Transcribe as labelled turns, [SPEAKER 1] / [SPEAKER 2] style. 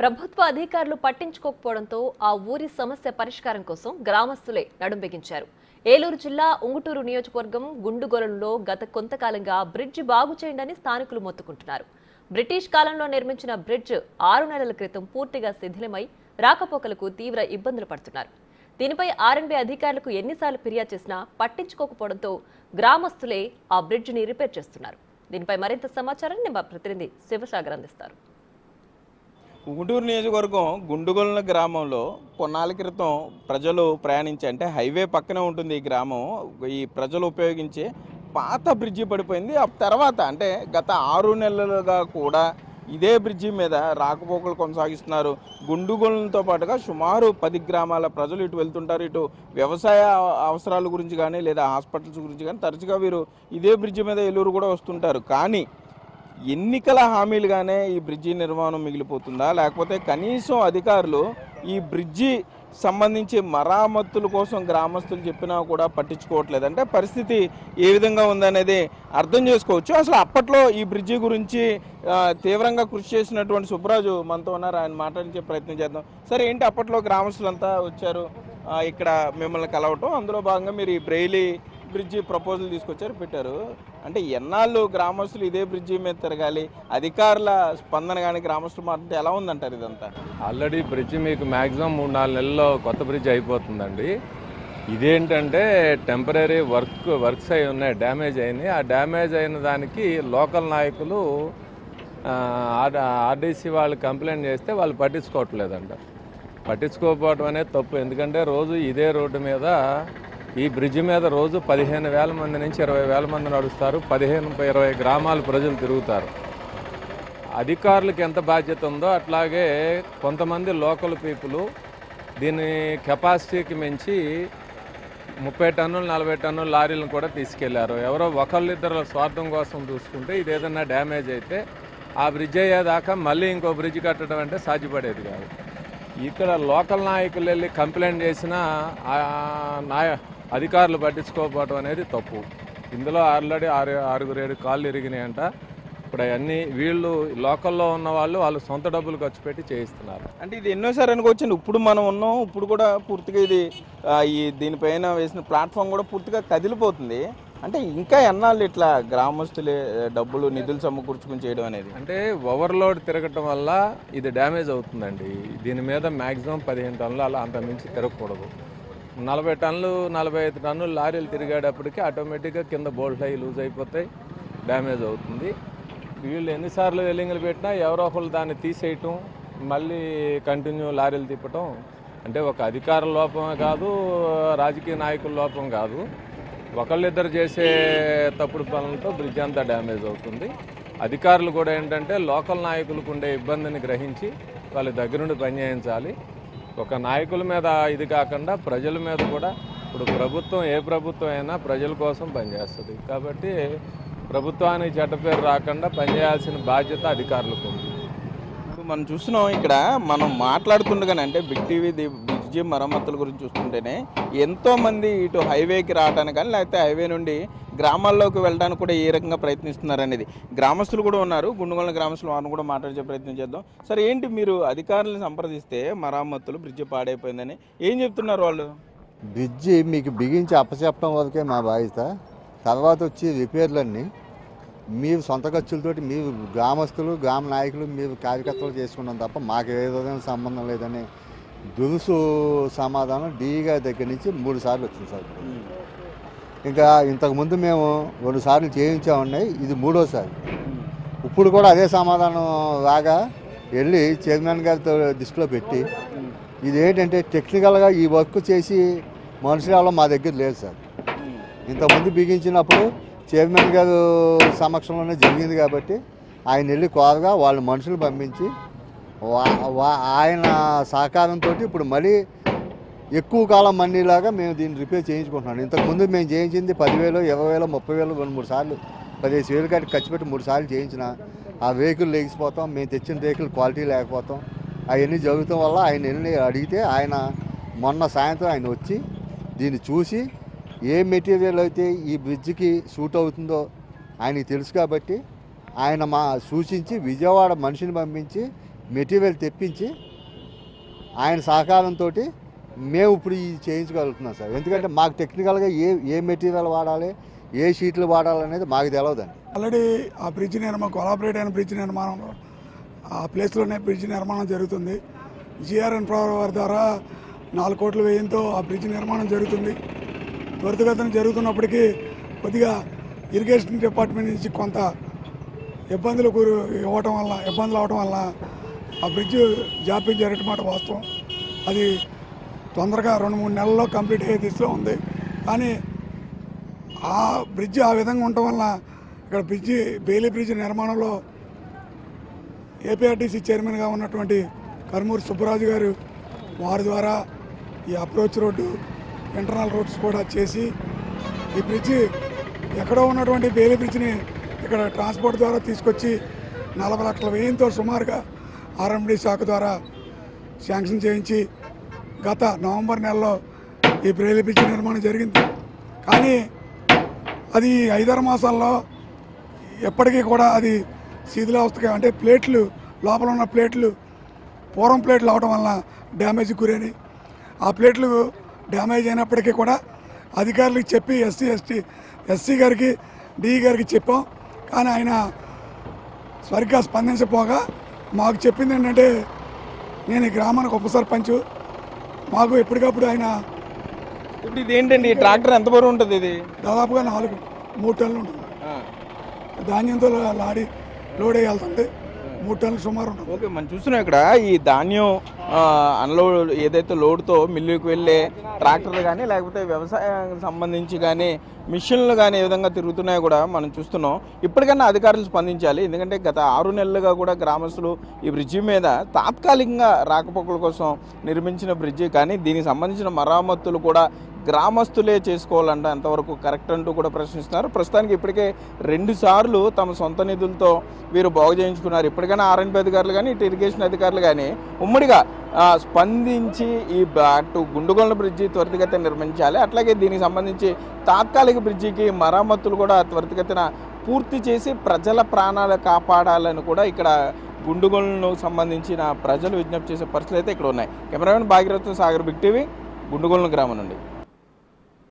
[SPEAKER 1] ప్రభుత్వ అధికారులు పట్టించుకోకపోవడంతో ఆ ఊరి సమస్య పరిష్కారం కోసం గ్రామస్తులే నడుం బిగించారు. ఏలూరు జిల్లా ఉంగుటూరు నియోజకవర్గం గుండుగొలంలో గత కొంతకాలంగా బ్రిడ్జి బాగు చేయండి స్థానికులు మొత్తుకుంటున్నారు. బ్రిటిష్ కాలంలో నిర్మించిన బ్రిడ్జ్ 6 నెలల క్రితం పూర్తిగా శిథిలమై రాకపోకలకు తీవ్ర ఇబ్బందులు పడుతున్నారు. దీనిపై ఆర్ఎండ్బీ అధికారులకు ఎన్నిసార్లు ఫిర్యాదు చేసినా పట్టించుకోకపోవడంతో గ్రామస్తులే ఆ బ్రిడ్జిని రిపేర్ చేస్తున్నారు. దీనిపై మరింత సమాచారాన్ని మా ప్రతినిధి శివసాగర్ అందిస్తారు.
[SPEAKER 2] ఉంగుటూరు నియోజకవర్గం గుండుగొలన గ్రామంలో కొన్నాళ్ళ క్రితం ప్రజలు ప్రయాణించే అంటే హైవే పక్కనే ఉంటుంది ఈ గ్రామం. ఈ ప్రజలు ఉపయోగించే పాత బ్రిడ్జి పడిపోయింది. ఆ తర్వాత అంటే గత 6 నెలలుగా కూడా ఇదే బ్రిడ్జి మీద రాకపోకలు కొనసాగిస్తున్నారు. గుండుగొలనతో పాటుగా సుమారు 10 గ్రామాల ప్రజలు ఇటు వెళ్తుంటారు. ఇటు వ్యవసాయ అవసరాల గురించి కానీ లేదా హాస్పిటల్స్ గురించి కానీ తరచుగా వీరు ఇదే బ్రిడ్జి మీద ఏలూరు కూడా వస్తుంటారు. కానీ ఎన్నికల హామీలుగానే ఈ బ్రిడ్జి నిర్మాణం మిగిలిపోతుందా, లేకపోతే కనీసం అధికారులు ఈ బ్రిడ్జి సంబంధించి మరామతుల కోసం గ్రామస్తులు చెప్పినా కూడా పట్టించుకోవట్లేదు? అంటే పరిస్థితి ఏ విధంగా ఉందనేది అర్థం చేసుకోవచ్చు. అసలు అప్పట్లో ఈ బ్రిడ్జి గురించి తీవ్రంగా కృషి చేసినటువంటి సుబ్బరాజు మనతో ఉన్నారు. ఆయన మాట్లాడించే ప్రయత్నం చేద్దాం. సరే, ఏంటి అప్పట్లో గ్రామస్తులంతా వచ్చారు ఇక్కడ మిమ్మల్ని కలవటం, అందులో భాగంగా మీరు ఈ బ్రెయిలీ బ్రిడ్జి ప్రపోజల్ తీసుకొచ్చారు, పెట్టారు. అంటే ఎన్నాళ్ళు గ్రామస్తులు ఇదే బ్రిడ్జి మీద తిరగాలి? అధికారుల స్పందన కానీ గ్రామస్తులు మాట్లాడితే ఎలా ఉందంటారు ఇదంతా?
[SPEAKER 3] ఆల్రెడీ బ్రిడ్జి మీకు మ్యాక్సిమం 3-4 నెలల్లో కొత్త బ్రిడ్జ్ అయిపోతుందండి. ఇదేంటంటే టెంపరీ వర్క్స్ అయి ఉన్నాయి, డ్యామేజ్ అయినాయి. ఆ డ్యామేజ్ అయిన దానికి లోకల్ నాయకులు ఆర్డీసీ వాళ్ళు కంప్లైంట్ చేస్తే వాళ్ళు పట్టించుకోవట్లేదంట. పట్టించుకోకపోవడం అనేది తప్పు. ఎందుకంటే రోజు ఇదే రోడ్డు మీద ఈ బ్రిడ్జి మీద రోజు 15,000 మంది నుంచి 20,000 మంది నడుస్తారు. 15-20 గ్రామాల ప్రజలు తిరుగుతారు. అధికారులకు ఎంత బాధ్యత ఉందో అట్లాగే కొంతమంది లోకల్ పీపుల్ దీని కెపాసిటీకి మించి 30 టన్నులు 40 టన్నుల లారీలను కూడా తీసుకెళ్లారు. ఎవరో ఒకళ్ళిద్దరు స్వార్థం కోసం చూసుకుంటే ఇది ఏదన్నా డ్యామేజ్ అయితే ఆ బ్రిడ్జ్ అయ్యేదాకా మళ్ళీ ఇంకో బ్రిడ్జ్ కట్టడం అంటే సాధ్యపడేది కాదు. ఇక్కడ లోకల్ నాయకులు వెళ్ళి కంప్లైంట్ చేసినా అధికారులు పట్టించుకోకపోవడం అనేది తప్పు. ఇందులో ఆల్రెడీ 6-7 కాళ్ళు ఇరిగినాయంట. ఇప్పుడు అవన్నీ వీళ్ళు లోకల్లో ఉన్న వాళ్ళు సొంత డబ్బులు ఖర్చు పెట్టి చేయిస్తున్నారు.
[SPEAKER 2] అంటే ఇది ఎన్నోసారి అనుకోవచ్చండి. ఇప్పుడు మనం ఉన్నాం, ఇప్పుడు కూడా పూర్తిగా ఇది దీనిపైన వేసిన ప్లాట్ఫామ్ కూడా పూర్తిగా కదిలిపోతుంది. అంటే ఇంకా ఎన్నాళ్ళు ఇట్లా గ్రామస్తులే డబ్బులు నిధులు సమకూర్చుకుని చేయడం అనేది?
[SPEAKER 3] అంటే ఓవర్లోడ్ తిరగటం వల్ల ఇది డ్యామేజ్ అవుతుందండి. దీని మీద మ్యాక్సిమం 15 టన్నులు అలా అంత మించి తిరగకూడదు. 40 టన్నులు 45 టన్నులు లారీలు తిరిగేటప్పటికి ఆటోమేటిక్గా కింద బోల్ట్ అయ్యి లూజ్ అయిపోతాయి, డ్యామేజ్ అవుతుంది. వీళ్ళు ఎన్నిసార్లు వెల్లింగ్లు పెట్టినా ఎవరో ఒకళ్ళు దాన్ని తీసేయటం, మళ్ళీ కంటిన్యూ లారీలు తిప్పటం అంటే ఒక అధికార లోపమే కాదు, రాజకీయ నాయకుల లోపం కాదు, ఒకళ్ళిద్దరు చేసే తప్పుడు పనులతో బ్రిడ్జ్ అంతా డ్యామేజ్ అవుతుంది. అధికారులు కూడా ఏంటంటే లోకల్ నాయకులకు ఉండే ఇబ్బందిని గ్రహించి వాళ్ళ దగ్గరుండి పనిచేయించాలి. ఒక నాయకుల మీద ఇది కాకుండా ప్రజల మీద కూడా. ఇప్పుడు ప్రభుత్వం ఏ ప్రభుత్వం అయినా ప్రజల కోసం పనిచేస్తుంది కాబట్టి ప్రభుత్వానికి చెడ్డ పేరు రాకుండా పనిచేయాల్సిన బాధ్యత అధికారులకు ఉంది.
[SPEAKER 2] ఇప్పుడు మనం చూస్తున్నాం ఇక్కడ మనం మాట్లాడుతుండగానే అంటే బిగ్ టీవీ బ్రిడ్జి మరమ్మతుల గురించి చూస్తుంటేనే ఎంతోమంది ఇటు హైవేకి రావడానికి కానీ లేకపోతే హైవే నుండి గ్రామాల్లోకి వెళ్ళడానికి కూడా ఏ రకంగా ప్రయత్నిస్తున్నారు అనేది గ్రామస్తులు కూడా ఉన్నారు. గుండుగొలన గ్రామస్తులు వారిని కూడా మాట్లాడే ప్రయత్నం చేద్దాం. సరే, ఏంటి మీరు అధికారులను సంప్రదిస్తే మరమ్మతులు బ్రిడ్జి పాడైపోయిందని ఏం చెప్తున్నారు వాళ్ళు?
[SPEAKER 4] బ్రిడ్జి మీకు బిగించి అప్పచెప్పడం వరకే మా బాధ్యత. తర్వాత వచ్చి రిపేర్లన్నీ మీరు సొంత ఖర్చులతోటి మీరు గ్రామస్తులు గ్రామ నాయకులు మీరు కార్యకర్తలు చేసుకున్నాం తప్ప మాకు ఏ విధమైన సంబంధం లేదని దురుసు సమాధానం డిఈ గారి దగ్గర నుంచి 3 సార్లు వచ్చింది సార్. ఇంకా ఇంతకుముందు మేము 2 సార్లు చేయించామన్నాయి, ఇది 3వసారి. ఇప్పుడు కూడా అదే సమాధానం రాగా వెళ్ళి చైర్మన్ గారితో దృష్టిలో పెట్టి ఇది ఏంటంటే టెక్నికల్గా ఈ వర్క్ చేసి మనుషులు మా దగ్గర లేదు సార్. ఇంతకుముందు బిగించినప్పుడు చైర్మన్ గారు సమక్షంలోనే జరిగింది కాబట్టి ఆయన వెళ్ళి కోరగా వాళ్ళు మనుషులు పంపించి ఆయన సహకారంతో ఇప్పుడు మళ్ళీ ఎక్కువ కాలం మనీలాగా మేము దీన్ని రిపేర్ చేయించుకుంటున్నాం. ఇంతకుముందు మేము చేయించింది 10,000, 20,000, 30,000 2-3 సార్లు 15,000 కాడికి ఖర్చు పెట్టి 3 సార్లు చేయించిన ఆ వెహికల్ లేచిపోతాం, మేము తెచ్చిన వెహికల్ క్వాలిటీ లేకపోతాం, అవన్నీ జరుగుతాం వల్ల ఆయన వెళ్ళి అడిగితే ఆయన మొన్న సాయంత్రం ఆయన వచ్చి దీన్ని చూసి ఏ మెటీరియల్ అయితే ఈ బ్రిడ్జికి సూట్ అవుతుందో ఆయనకి తెలుసు కాబట్టి ఆయన మా సూచించి విజయవాడ మనిషిని పంపించి మెటీరియల్ తెప్పించి ఆయన సహకారంతో మేము ఇప్పుడు ఇది చేయించగలుగుతున్నాం సార్. ఎందుకంటే మాకు టెక్నికల్గా ఏ మెటీరియల్ వాడాలి, ఏ షీట్లు వాడాలనేది మాకు తెలియదండి.
[SPEAKER 5] ఆల్రెడీ ఆ బ్రిడ్జ్ నిర్మాణం, కొలాబరేట్ అయిన బ్రిడ్జ్ నిర్మాణంలో ఆ ప్లేస్లోనే బ్రిడ్జ్ నిర్మాణం జరుగుతుంది. జిఆర్ఎన్ వారి ద్వారా 4 కోట్ల వ్యయంతో ఆ బ్రిడ్జ్ నిర్మాణం జరుగుతుంది. త్వరితగతిన జరుగుతున్నప్పటికీ కొద్దిగా ఇరిగేషన్ డిపార్ట్మెంట్ నుంచి కొంత ఇబ్బందులు అవడం వల్ల ఆ బ్రిడ్జ్ జాప్యం జరిగిన మాట వాస్తవం. అది తొందరగా 2-3 నెలల్లో కంప్లీట్ అయ్యే దిశలో ఉంది. కానీ ఆ బ్రిడ్జ్ ఆ విధంగా ఉండటం వల్ల ఇక్కడ బెయిలీ బ్రిడ్జ్ నిర్మాణంలో ఏపీఆర్టీసీ చైర్మన్గా ఉన్నటువంటి కర్మూరి సుబ్బరాజు గారు వారి ద్వారా ఈ అప్రోచ్ రోడ్డు, ఇంటర్నల్ రోడ్స్ కూడా చేసి ఈ బ్రిడ్జ్ ఎక్కడో ఉన్నటువంటి బెయిలీ బ్రిడ్జ్ని ఇక్కడ ట్రాన్స్పోర్ట్ ద్వారా తీసుకొచ్చి 40 లక్షల వ్యయంతో సుమారుగా ఆర్ఎండ్బి శాఖ ద్వారా శాంక్షన్ చేయించి గత నవంబర్ నెలలో ఈ బెయిలీ బ్రిడ్జ్ నిర్మాణం జరిగింది. కానీ అది 5-6 మాసాల్లో ఎప్పటికీ కూడా అది శిథిలావస్థగా, అంటే ప్లేట్లు లోపల ఉన్న ప్లేట్లు పూర్వం ప్లేట్లు అవడం వల్ల డ్యామేజ్ గురైనవి. ఆ ప్లేట్లు డ్యామేజ్ అయినప్పటికీ కూడా అధికారులకు చెప్పి ఎస్సీ గారికి, డిఈ గారికి చెప్పాం. కానీ ఆయన సరిగ్గా స్పందించపోగా మాకు చెప్పింది ఏంటంటే, నేను ఈ గ్రామానికి ఉప సర్పంచ్, మాకు ఎప్పటికప్పుడు ఆయన
[SPEAKER 2] ఇప్పుడు ఇది ఏంటండి, ట్రాక్టర్ ఎంత బరువు ఉంటుంది? ఇది
[SPEAKER 5] దాదాపుగా 3 టన్నులు ఉంటుంది. ధాన్యంతో లాడి లోడ్ అయ్యి వెళ్తుంది. 3 టన్నులు సుమారు ఉంటుంది.
[SPEAKER 2] ఓకే, మనం చూస్తున్నాం ఇక్కడ ఈ ధాన్యం అన్లోడ్ ఏదైతే లోడ్తో మిల్లుకి వెళ్ళే ట్రాక్టర్లు కానీ, లేకపోతే వ్యవసాయానికి సంబంధించి కానీ మిషన్లు కానీ ఏ విధంగా తిరుగుతున్నాయో కూడా మనం చూస్తున్నాం. ఇప్పటికైనా అధికారులు స్పందించాలి. ఎందుకంటే గత 6 నెలలుగా కూడా గ్రామస్తులు ఈ బ్రిడ్జి మీద తాత్కాలికంగా రాకపోకల కోసం నిర్మించిన బ్రిడ్జి, కానీ దీనికి సంబంధించిన మరమ్మతులు కూడా గ్రామస్తులే చేసుకోవాలంటే ఎంతవరకు కరెక్ట్ అంటూ కూడా ప్రశ్నిస్తున్నారు. ప్రస్తుతానికి ఇప్పటికే 2 సార్లు తమ సొంత నిధులతో వీరు బాగు చేయించుకున్నారు. ఇప్పటికైనా ఆర్ఎండ్బి అధికారులు కానీ, ఇటు ఇరిగేషన్ అధికారులు కానీ ఉమ్మడిగా స్పందించి ఈ అటు గుండుగొల్ల బ్రిడ్జి త్వరితగతిన నిర్మించాలి. అట్లాగే దీనికి సంబంధించి తాత్కాలిక బ్రిడ్జికి మరమ్మతులు కూడా త్వరితగతిన పూర్తి చేసి ప్రజల ప్రాణాలు కాపాడాలని కూడా ఇక్కడ గుండుగొలను సంబంధించిన ప్రజలు విజ్ఞప్తి చేసే పరిస్థితులు అయితే ఇక్కడ ఉన్నాయి. Cameraman Bhagiratha Sagar, Big TV, Gundugolanu గ్రామం నుండి.